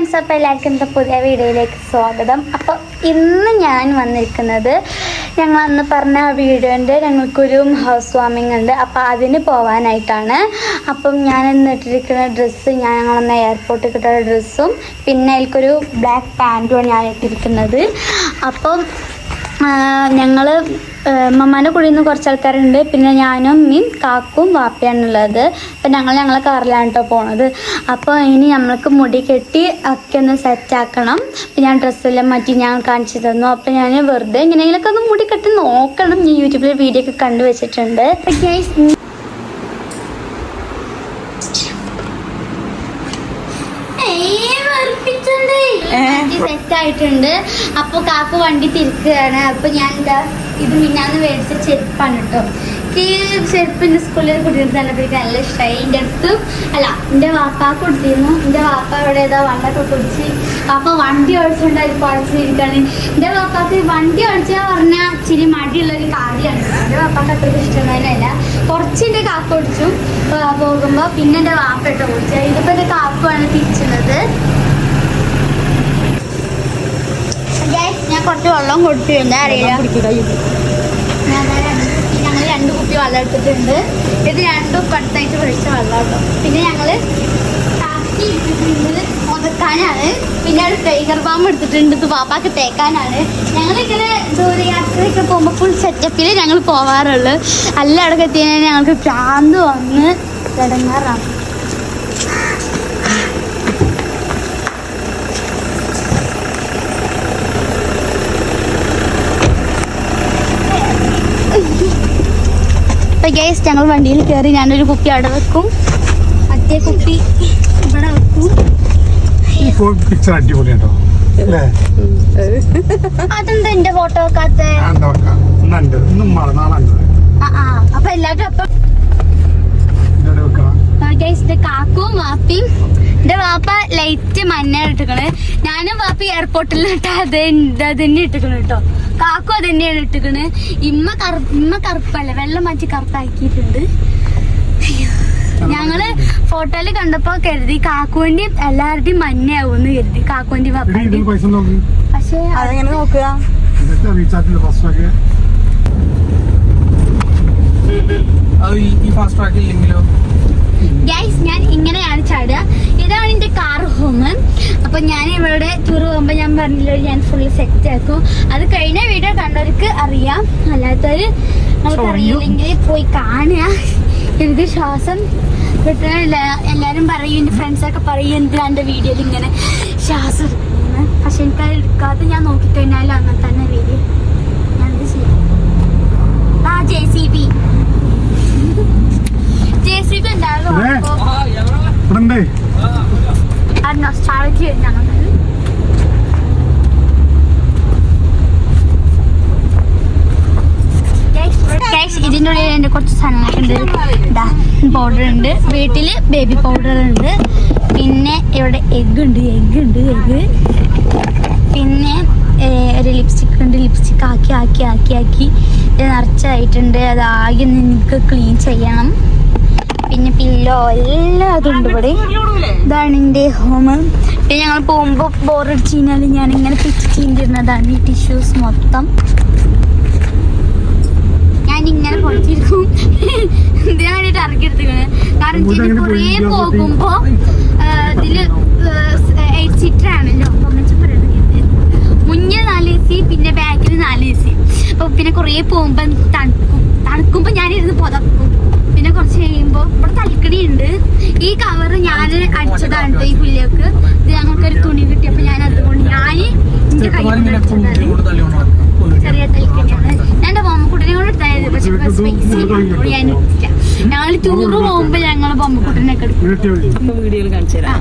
Friends, അപ്പോൾ എല്ലാവർക്കും ഇന്നത്തെ പുതിയ വീഡിയോയിലേക്ക് സ്വാഗതം. അപ്പോൾ ഇന്ന് ഞാൻ വന്നിരിക്കുന്നത് ഞങ്ങൾ അന്ന് പറഞ്ഞ വീഡിയോൻ്റെ ഞങ്ങൾക്കൊരു ഹൗസ് വാമിംഗ് ഉണ്ട്. അപ്പോൾ അതിന് പോകാനായിട്ടാണ്. അപ്പം ഞാൻ ഇന്നിട്ടിരിക്കുന്ന ഡ്രസ്സ് ഞങ്ങളന്ന് എയർപോർട്ടിൽ കിട്ടുന്ന ഡ്രസ്സും പിന്നെ അതിൽക്കൊരു ബ്ലാക്ക് പാൻറ്റുമാണ് ഞാൻ ഇട്ടിരിക്കുന്നത്. അപ്പം ഞങ്ങൾ മമ്മാൻ്റെ കൂടെ നിന്ന് കുറച്ച് ആൾക്കാരുണ്ട്. പിന്നെ ഞാനും അമ്മയും കാക്കും വാപ്പയാണുള്ളത്. അപ്പം ഞങ്ങളെ കാറിലാണ് കേട്ടോ പോണത്. അപ്പോൾ ഇനി നമ്മൾക്ക് മുടി കെട്ടി ഒക്കെ ഒന്ന് സെറ്റാക്കണം. അപ്പം ഞാൻ ഡ്രസ്സെല്ലാം മാറ്റി ഞാൻ കാണിച്ചു തന്നു. അപ്പം ഞാൻ വെറുതെ എങ്ങനെയെങ്കിലൊക്കെ ഒന്ന് മുടി കെട്ടി നോക്കണം. ഞാൻ യൂട്യൂബിൽ വീഡിയോ ഒക്കെ കണ്ടു വെച്ചിട്ടുണ്ട്. സെറ്റ് ആയിട്ടുണ്ട്. അപ്പോൾ കാക്കു വണ്ടി തിരിക്കുകയാണ്. അപ്പോൾ ഞാൻ ഇത് മിന്നാന്ന് മേടിച്ച ചെരുപ്പാണ് കേട്ടോ. ഈ ചെരുപ്പിൻ്റെ സ്കൂളിൽ കുട്ടികൾക്ക് നല്ല ഇഷ്ടമായി. എൻ്റെ അടുത്ത് അല്ല, എൻ്റെ വാപ്പാക്ക് കൊടുത്തിരുന്നു. എൻ്റെ വാപ്പ ഇവിടെ ഏതാ വണ്ടൊക്കെ കുടിച്ച് അപ്പോൾ വണ്ടി ഓടിച്ചുകൊണ്ട് അതിൽ പഠിച്ചിരിക്കുകയാണ്. എൻ്റെ വാപ്പാക്ക് വണ്ടി ഓടിച്ചാൽ പറഞ്ഞാൽ ഇച്ചിരി മടിയുള്ളൊരു കാര്യമാണ്. എൻ്റെ വാപ്പാക്ക് അത്രയ്ക്ക് ഇഷ്ടമായില്ല. കുറച്ച് എൻ്റെ കാക്ക ഓടിച്ചു പോകുമ്പോൾ പിന്നെ എൻ്റെ വാപ്പ ഇട്ടോ ഓടിച്ചത്. ഇതിപ്പോൾ എൻ്റെ കാക്കുവാണ് തിരിച്ചുള്ളത്. ഞാൻ കുറച്ച് വെള്ളം കൊടുത്തിട്ടുണ്ട്. അറിയില്ല, ഞങ്ങൾ 2 കുപ്പി വെള്ളം എടുത്തിട്ടുണ്ട്. ഇത് 2 അടുത്തായിട്ട് പിടിച്ച വെള്ളം കേട്ടോ. പിന്നെ ഞങ്ങൾ ടാപ്പി എടുത്തിട്ടുണ്ട് ഉതക്കാനാണ്. പിന്നെ ഒരു ടൈഗർ ബാം എടുത്തിട്ടുണ്ട്. ഇത് പാപ്പാക്ക് തേക്കാനാണ്. ഞങ്ങളിങ്ങനെ ദൂരയാത്രയൊക്കെ പോകുമ്പോൾ ഫുൾ സെറ്റപ്പിൽ ഞങ്ങൾ പോവാറുള്ളു. എല്ലാം അവിടെ എത്തിയതിനാൽ ഞങ്ങൾക്ക് ഭ്രാന്ത് വന്ന് കിടങ്ങാറാണ്. ഗൈസ്, ഞങ്ങൾ വണ്ടിയിൽ കയറി. ഞാനൊരു കുപ്പി അവിടെ വെക്കും, മറ്റേ കുപ്പി ഇവിടെ വെക്കും. അതെന്താ എന്റെ ഫോട്ടോ വെക്കാത്ത? അപ്പൊ എല്ലാവരും അപ്പം ഗൈസ്, കാക്കും വാപ്പിയും. എന്റെ വാപ്പ ലൈറ്റ് മഞ്ഞ ഇട്ടിക്കണ്. ഞാനും വാപ്പി എയർപോർട്ടിൽ ഇട്ട് അതന്നെ ഇട്ടിക്കണ് കേട്ടോ. കാക്കും അതന്നെയാണ് ഇട്ടിക്കണ്. ഇമ്മ കറുപ്പല്ല, വെള്ളം മാറ്റി കറുപ്പാക്കിയിട്ടുണ്ട്. ഞങ്ങള് ഫോട്ടോയില് കണ്ടപ്പോ കരുതി കാക്കുവിന്റെയും എല്ലാവരുടെയും മഞ്ഞയാവുമെന്ന് കരുതി, കാക്കുവിന്റെയും വാപ്പന്റെയും. പക്ഷെ അതെങ്ങനെ നോക്കുക? ഗൈസ്, ഞാൻ ഇങ്ങനെയാണ് ചാടുക. ഇതാണ് എന്റെ കാർ ഹോം. അപ്പൊ ഞാൻ ഇവിടെ ടൂർ പോകുമ്പോ ഞാൻ പറഞ്ഞില്ല, ഞാൻ ഫുള്ള് സെറ്റ് ആക്കും. അത് കഴിഞ്ഞ വീഡിയോ കണ്ടവർക്ക് അറിയാം, അല്ലാത്തവര് നമുക്ക് അറിയില്ലെങ്കിൽ പോയി കാണുക. എനിക്ക് ശ്വാസം കിട്ടണില്ല. എല്ലാരും പറയും, എന്റെ ഫ്രണ്ട്സൊക്കെ പറയും, എന്തിനാണ്ട് വീഡിയോയിൽ ഇങ്ങനെ ശ്വാസം എടുക്കുന്നത്. പക്ഷെ എനിക്കത് എടുക്കാതെ ഞാൻ നോക്കിക്കഴിഞ്ഞാലും അങ്ങനെ തന്നെ വീഡിയോ ഞാൻ എന്ത് ചെയ്യും. JCB ഉണ്ടാകും. ഇതിൻ്റെ ഉള്ളിൽ എൻ്റെ കുറച്ച് സാധനങ്ങളൊക്കെ ഉണ്ട്. പൗഡർ ഉണ്ട്, വീട്ടില് ബേബി പൗഡർ ഉണ്ട്. പിന്നെ ഇവിടെ എഗ് ഉണ്ട്. പിന്നെ ഒരു ലിപ്സ്റ്റിക് ഉണ്ട്. ലിപ്സ്റ്റിക് ആക്കി ഇത് നിറച്ചായിട്ടുണ്ട്. അതാകെ നിങ്ങൾക്ക് ക്ലീൻ ചെയ്യണം. പിന്നെ പില്ലോ എല്ലാം അതുണ്ട് ഇവിടെ. ഇതാണ് എൻ്റെ ഹോം. പിന്നെ ഞങ്ങൾ പോകുമ്പോൾ ബോറടിച്ച് കഴിഞ്ഞാൽ ഞാൻ ഇങ്ങനെ പിച്ച് ചീന്തിരുന്നതാണ് ഈ ടിഷ്യൂസ് മൊത്തം. ഞാനിങ്ങനെ പൊളിച്ചിരിക്കും. ഇതിന് വേണ്ടിയിട്ട് ഇറക്കിയെടുത്തിരിക്കുന്നത്. കാരണം ഇതിന് കുറേ പോകുമ്പോൾ ഇതില് 8 സീറ്റർ ആണല്ലോ. മുന്നിൽ 4 AC, പിന്നെ ബാക്കിൽ 4 AC. അപ്പൊ പിന്നെ കുറേ പോകുമ്പോ തണുക്കുമ്പോ ഞാനിരുന്ന് പുതക്കും. പിന്നെ കുറച്ച് കഴിയുമ്പോ ഇവിടെ തലക്കടി ഉണ്ട്. ഈ കവറ് ഞാൻ അടിച്ചതാണ് കേട്ടോ ഈ പുല്ലേക്ക്. ഇത് ഞങ്ങൾക്കൊരു തുണി കിട്ടിയപ്പോ ഞാൻ അതുകൊണ്ട് എന്റെ കൈ ചെറിയ തലക്കടിയാണ്. ഞാൻ എന്റെ ബൊമ്മക്കുട്ടനെ കൊണ്ട് എടുത്തായിരുന്നു. പക്ഷെ സ്പേസ് ഞാൻ എടുത്തില്ല. ഞങ്ങൾ ടൂറ് പോകുമ്പോ ഞങ്ങള് ബൊമ്മക്കുട്ടനൊക്കെ എടുക്കും. അപ്പൊ വീട്ടിൽ കാണിച്ചു തരാം.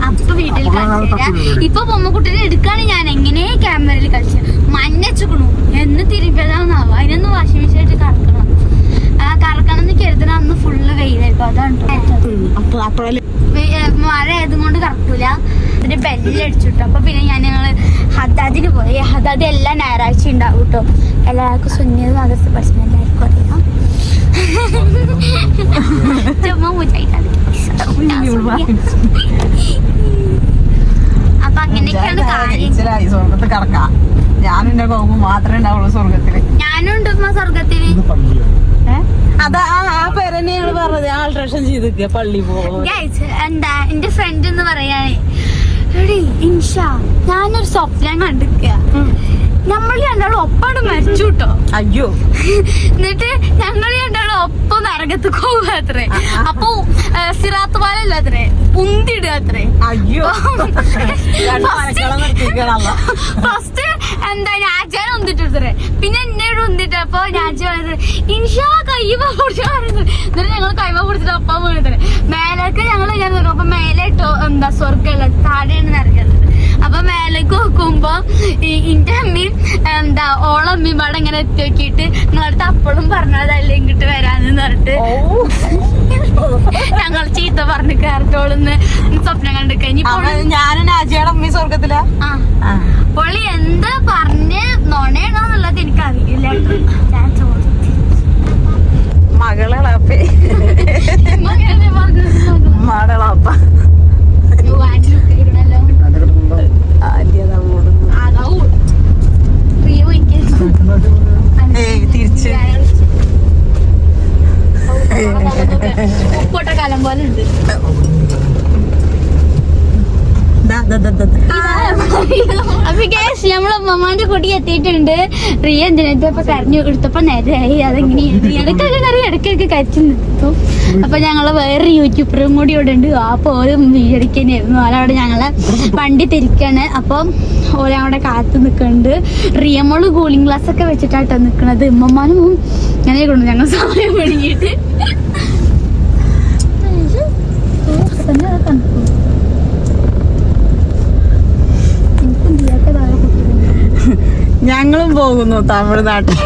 ഇപ്പൊ ബൊമ്മക്കുട്ടനെ എടുക്കാണ് ഞാൻ എങ്ങനെ ക്യാമറയിൽ കളിച്ചു. മഞ്ഞച്ചുക്കണു എന്ന് തിരുമ്പിയതാന്നാവും. അതിനൊന്ന് വാഷിംഗ് മെഷീനായിട്ട് കറക്കണം. കറക്കണം എന്ന് കരുതണം. അന്ന് ഫുള്ള് വെയിലായിരിക്കും. അതാണ് മഴ ആയതുകൊണ്ട് കറക്കൂല. അതിന്റെ ബെല്ലടിച്ചിട്ടു. അപ്പൊ പിന്നെ ഞങ്ങള് ഹദാദിന് പോയി. ഹദാദ് എല്ലാ ഞായറാഴ്ച ഉണ്ടാവും കേട്ടോ. എല്ലാവർക്കും സുന്നിയത് മദ്രസ പഠിച്ചത് എല്ലാവർക്കും അറിയാം. ചുമ്മാ അപ്പൊ അങ്ങനെയൊക്കെയാണ് കാര്യം. സ്വർഗത്ത് കിടക്കാം. ഞാനും എന്റെ കോമ്പ് മാത്രമേ ഉണ്ടാവുള്ളൂ സ്വർഗത്തില്. ഞാനും ഉണ്ട് സ്വർഗത്തില്. അതാ ആ പേരെന്നെ ഞങ്ങള് പറഞ്ഞത്. ആൾട്രേഷൻ ചെയ്തിരിക്കുക പള്ളി പോകും. എന്താ എന്റെ ഫ്രണ്ട് എന്ന് പറയാനേ, എടി ഇൻഷ ഞാനൊരു സ്വപ്നം കണ്ടിരിക്കുക. നമ്മൾ രണ്ടാളും ഒപ്പാണ് മരിച്ചു കേട്ടോ. അയ്യോ. എന്നിട്ട് ഞങ്ങൾ രണ്ടാളും ഒപ്പം നരകത്ത് പോവുക അത്രേ. അപ്പൊ സിറാത്ത് പാലല്ല അത്രേ, ഉന്തിടുക അത്രേ. അയ്യോ. ഫസ്റ്റ് എന്താ ഞാജാൻ ഉന്തിട്ടേ, പിന്നെ എന്നോട് ഉന്തിട്ടപ്പോ ഞാജ പറഞ്ഞത് ഇൻഷാ കൈമ പിടിച്ചാ പറയുന്നത്. എന്നിട്ട് ഞങ്ങൾ കൈമ പിടിച്ചിട്ട് ഒപ്പം വീണത്രേ. മേലേക്ക് ഞങ്ങൾ ഇങ്ങനെ നോക്കും. അപ്പൊ മേലെ ഇട്ടോ എന്താ സ്വർഗല്ല, താഴെയാണ് നരകത്. അപ്പൊ മേലേക്ക് നോക്കുമ്പോ ഇന്റെ അമ്മയും എന്താ ഓളമ്മയും പാടെ ഇങ്ങനെ എത്തി നോക്കിയിട്ട് നിങ്ങളടുത്ത് അപ്പോഴും പറഞ്ഞതല്ലേ ഇങ്ങോട്ട് വരാന്ന് പറഞ്ഞിട്ട് ഞങ്ങൾ ചീത്ത പറഞ്ഞു കയറത്തോളന്ന് സ്വപ്നം കണ്ടു കഴിഞ്ഞു. ഞാനും നാജിയുടെ അമ്മയും സ്വർഗത്തിലാ. പൊളി എന്താ പറഞ്ഞ് നൊണയാണോന്നുള്ളത് എനിക്കറിയില്ല. ഞാൻ ചോദിച്ചു മകളാപ്പേ മാടളാപ്പ തിരിച്ച് ഉപ്പോട്ട കാലം പോലെ ഉണ്ട്. നമ്മളെ അമ്മമാന്റെ കുട്ടി എത്തിയിട്ടുണ്ട്. റിയ എന്തിനൊക്കെ കരഞ്ഞു കൊടുത്തപ്പോ നേരെയായി. അതെങ്ങനെയാണ് ഇടയ്ക്കൊക്കെ കറി ഇടയ്ക്കൊക്കെ കരിച്ചു നിർത്തും. അപ്പൊ ഞങ്ങള് വേറെ യൂട്യൂബറും കൂടി ഇവിടെ ഉണ്ട്. ആ പോലും വീടിക്കാനായിരുന്നു. ഓരവിടെ ഞങ്ങളെ വണ്ടി തിരിക്കാണ്. അപ്പം ഓരവിടെ കാത്തു നിൽക്കുന്നുണ്ട്. റിയമോള് കൂളിംഗ് ഗ്ലാസ് ഒക്കെ വെച്ചിട്ടാട്ടോ നിക്കണത്. ഉമ്മമാനും ഇങ്ങനെ കൊണ്ട് ഞങ്ങൾ സമയം പിടിക്കിട്ട് ഞങ്ങളും പോകുന്നു തമിഴ്നാട്ടിൽ.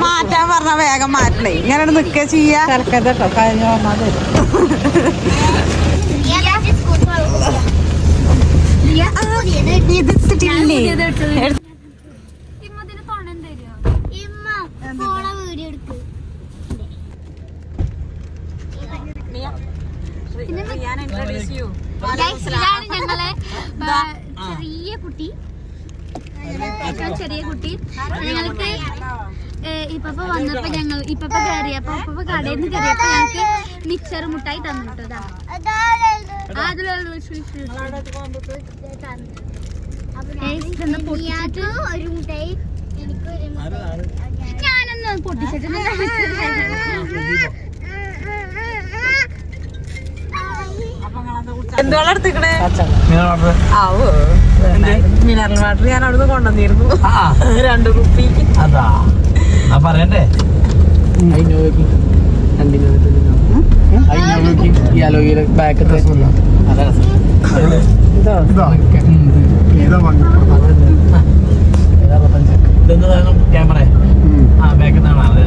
മാറ്റാൻ പറഞ്ഞ വേഗം മാറ്റണേ. ഇങ്ങനെ നിക്ക ചെയ്യാ. ഞങ്ങളെ ചെറിയ കുട്ടി, ചെറിയ കുട്ടി. ഞങ്ങൾക്ക് ഇപ്പൊ വന്നപ്പോ ഞങ്ങൾ ഇപ്പൊ കയറിയപ്പോ ഇപ്പൊ കടയിൽ നിന്ന് കയറിയപ്പോ ഞങ്ങൾക്ക് മിക്സർ മുട്ടായി തന്നിട്ടതാ. ഞാനൊന്ന് പൊട്ടിച്ചിട്ട് എന്തുവെള്ളം എടുത്തിക്കണേ? മിനറൽ വാട്ടർ ഞാൻ അവിടുന്ന് കൊണ്ടുവന്നിരുന്നു. 2 കുപ്പി. അതാ പറയണ്ടേ. ക്യാമറ ബാക്കിൽ നിന്നാണ്.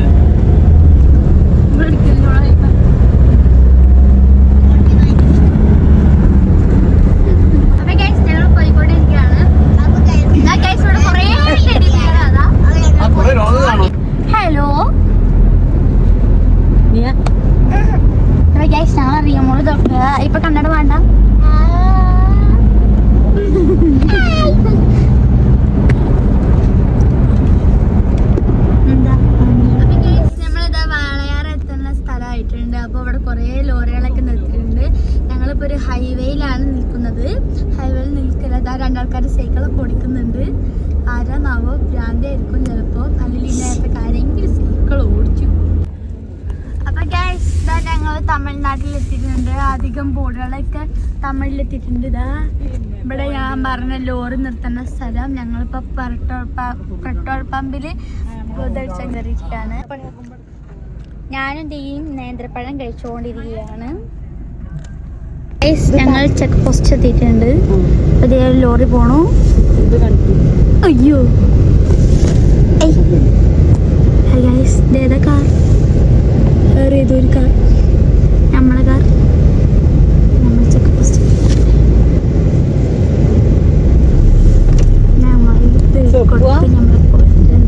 ഹലോ ഞങ്ങൾ അറിയാമോള് തൊട്ട് ഇപ്പൊ കണ്ണട വേണ്ട. നമ്മളിതാ വാളയാർ എത്തുന്ന സ്ഥലമായിട്ടുണ്ട്. അപ്പൊ ഇവിടെ കുറെ ലോറികളൊക്കെ നിർത്തിയിട്ടുണ്ട്. ഞങ്ങളിപ്പോ ഒരു ഹൈവേയിലാണ് നിൽക്കുന്നത്. ഹൈവേയിൽ നിൽക്കുന്നത് 2 ആൾക്കാർ സൈക്കിളൊക്കെ ഓടിക്കുന്നുണ്ട്. ആരാന്നാവോ, ഭ്രാന്തായിരിക്കും ചിലപ്പോ. അല്ലെങ്കിൽ നേരത്തെ ആരെങ്കിലും സൈക്കിൾ ഓടിച്ചു. അപ്പൊ ഗൈസ് ഞങ്ങൾ തമിഴ്നാട്ടിൽ എത്തിയിട്ടുണ്ട്. അധികം ബോർഡുകളൊക്കെ തമിഴിലെത്തിയിട്ടുണ്ട്. ഇതാ ഇവിടെ ഞാൻ പറഞ്ഞ ലോറി നിർത്തുന്ന സ്ഥലം. ഞങ്ങളിപ്പോ പെട്രോൾ പമ്പില് കയറിയിരിക്കുകയാണ്. ഞാനും തീയും നേന്ത്രപ്പഴം കഴിച്ചുകൊണ്ടിരിക്കുകയാണ്. ഞങ്ങൾ ചെക്ക് പോസ്റ്റ് എത്തിയിട്ടുണ്ട്. അതേ ലോറി പോണു. അയ്യോ ഏതാ കാർ? ഏതൊരു കാർ? നമ്മളെ കാർ. നമ്മൾ ചെക്ക് പോസ്റ്റ് നമ്മളെ പോയിട്ടുണ്ട്.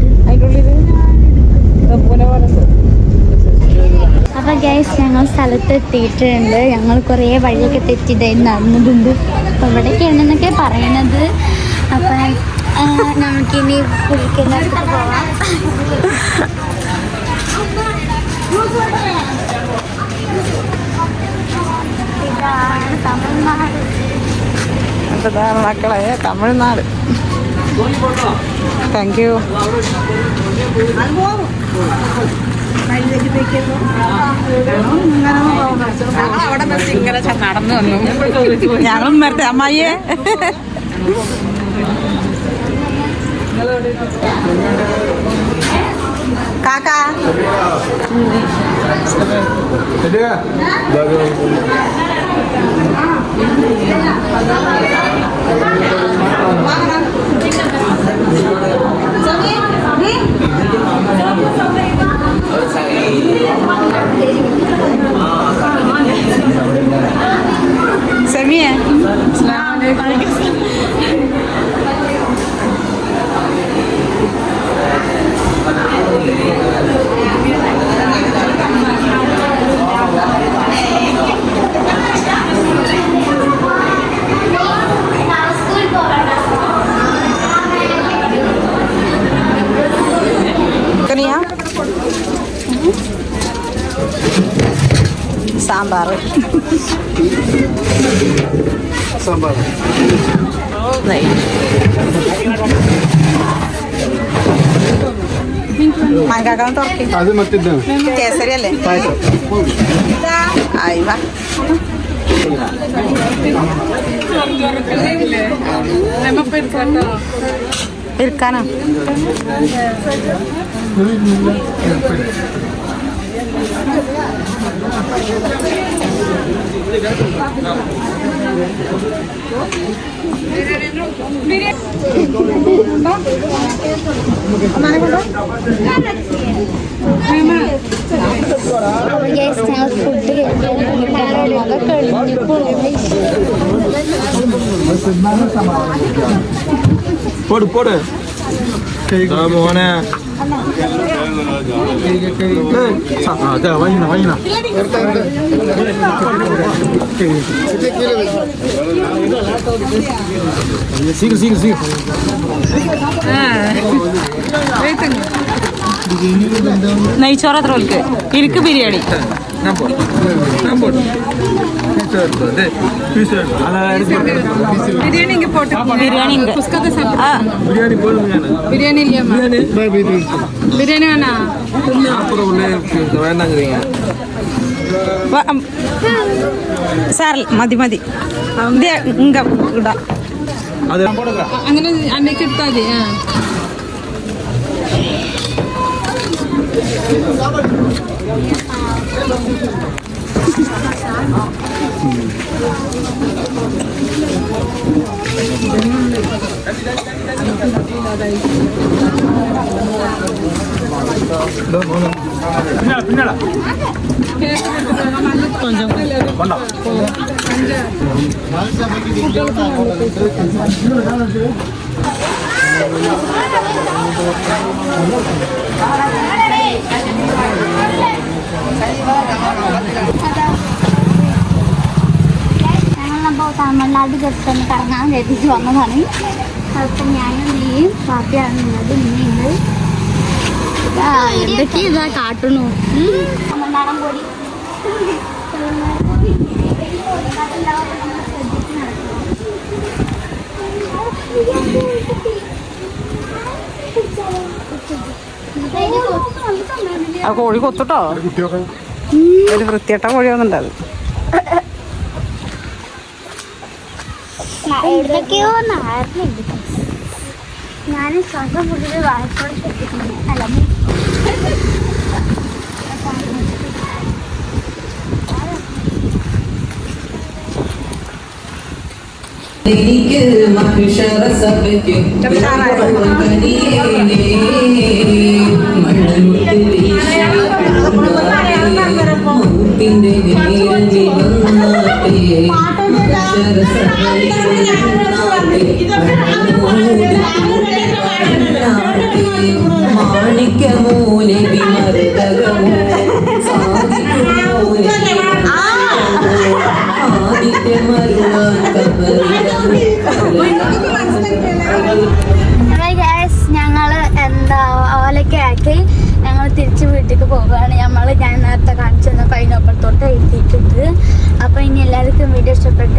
ഗൈസ് ഞങ്ങൾ സ്ഥലത്ത് എത്തിയിട്ടുണ്ട്. ഞങ്ങൾ കുറേ വഴിയൊക്കെ തെറ്റിട്ടായി നടന്നിട്ടുണ്ട്. അപ്പോൾ ഇവിടേക്കാണെന്നൊക്കെ പറയണത്. അപ്പം നമുക്കിനി കുളിക്കുന്നിടത്ത് പോവാം. ഇതാണ് തമിഴ്നാട്. ഇതാണ് മക്കളെ തമിഴ്നാട്. Thank you. അവിടെ ഇങ്ങനെ നടന്നു വന്നു. ഞങ്ങളും മരത്തെ അമ്മായിയെ കാക്കാ സെമിയ സാമ്പാർ മാങ്കാക്കാൻ തുറക്കി അത് മറ്റേ കേസരി അല്ലേ ആയി വാ ഇരിക്കാനോ പോട് പോട് മോനെ വാങ്ങിന സീക്രം സീക്രം സീക്രം നെയ്ച്ചോറ് എത്ര വിളിക്ക് ഇരിക്ക് ബിരിയാണി ബിരിയാണി ബിരിയാണി വേണോ സാറിൽ മതി മതി അങ്ങനെ അമ്മയ്ക്ക് എടുത്താൽ മതി. പിന്നടാ കൊഞ്ചം കൊണ്ടോ ഞങ്ങളപ്പോൾ തമിഴ്നാട് ജസ്റ്റ് ഒന്ന് കറങ്ങാൻ കരുതിച്ച് വന്നതാണ്. അപ്പം ഞാനും നീയും പാപ്പിയാണ് ഉള്ളത്. ഇന്നുണ്ട് എന്തൊക്കെയാ ഇതാ കാട്ടണു തമിഴ്നാടൻ പൊടി. ആ കോഴി കൊത്തുട്ടോ ഒരു വൃത്തിയട്ട കോഴിയൊന്നും അത് എവിടേക്കോ നാറിനുണ്ട്. ഞാൻ സ്വന്തം ഫുഡിൽ വാഴക്കോട് അല്ല എനിക്ക് മഹിഷറ സഭയ്ക്ക് മൂപ്പിന്റെ നീരഞ്ചി മാണിക്യമോ നബി മർദ്ദകമോ സാധിക്കുമോ ഞങ്ങള് എന്താ ഓലൊക്കെ ആക്കി ഞങ്ങൾ തിരിച്ച് വീട്ടിലേക്ക് പോവുകയാണ്. ഞാൻ നേരത്തെ കാണിച്ചു തന്ന പൈനാപ്പിൾ തോട്ടം എത്തിയിട്ടുണ്ട്. അപ്പോൾ ഇനി എല്ലാവർക്കും വീഡിയോ ഇഷ്ടപ്പെട്ട